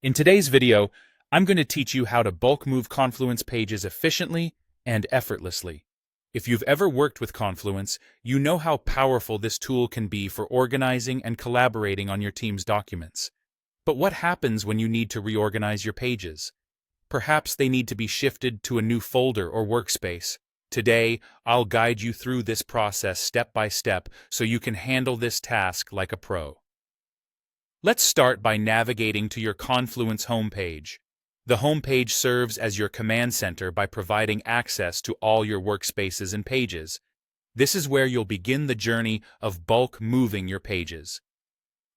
In today's video, I'm going to teach you how to bulk move Confluence pages efficiently and effortlessly. If you've ever worked with Confluence, you know how powerful this tool can be for organizing and collaborating on your team's documents. But what happens when you need to reorganize your pages? Perhaps they need to be shifted to a new folder or workspace. Today, I'll guide you through this process step by step so you can handle this task like a pro. Let's start by navigating to your Confluence homepage. The homepage serves as your command center by providing access to all your workspaces and pages. This is where you'll begin the journey of bulk moving your pages.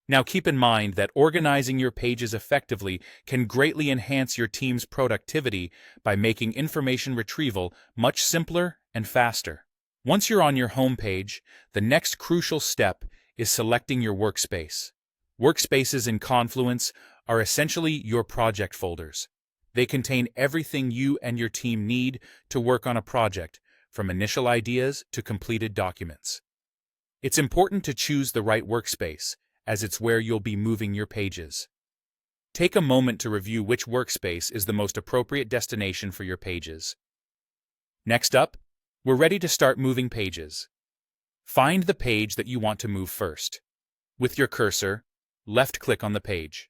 Now keep in mind that organizing your pages effectively can greatly enhance your team's productivity by making information retrieval much simpler and faster. Once you're on your homepage, the next crucial step is selecting your workspace. Workspaces in Confluence are essentially your project folders. They contain everything you and your team need to work on a project, from initial ideas to completed documents. It's important to choose the right workspace, as it's where you'll be moving your pages. Take a moment to review which workspace is the most appropriate destination for your pages. Next up, we're ready to start moving pages. Find the page that you want to move first. With your cursor, left-click on the page.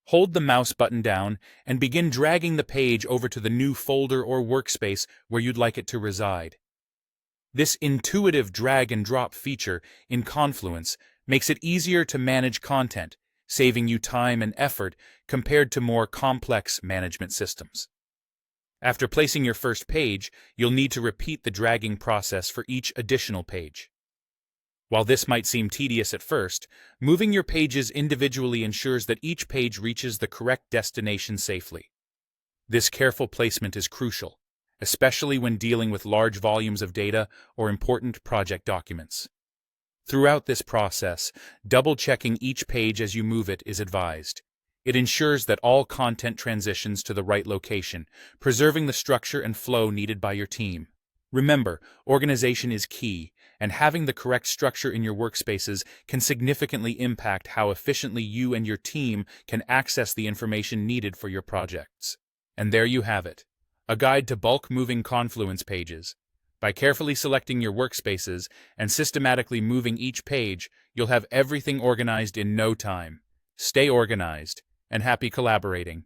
Hold the mouse button down and begin dragging the page over to the new folder or workspace where you'd like it to reside. This intuitive drag-and-drop feature in Confluence makes it easier to manage content, saving you time and effort compared to more complex management systems. After placing your first page, you'll need to repeat the dragging process for each additional page. While this might seem tedious at first, moving your pages individually ensures that each page reaches the correct destination safely. This careful placement is crucial, especially when dealing with large volumes of data or important project documents. Throughout this process, double-checking each page as you move it is advised. It ensures that all content transitions to the right location, preserving the structure and flow needed by your team. Remember, organization is key, and having the correct structure in your workspaces can significantly impact how efficiently you and your team can access the information needed for your projects. And there you have it, a guide to bulk moving Confluence pages. By carefully selecting your workspaces and systematically moving each page, you'll have everything organized in no time. Stay organized, and happy collaborating.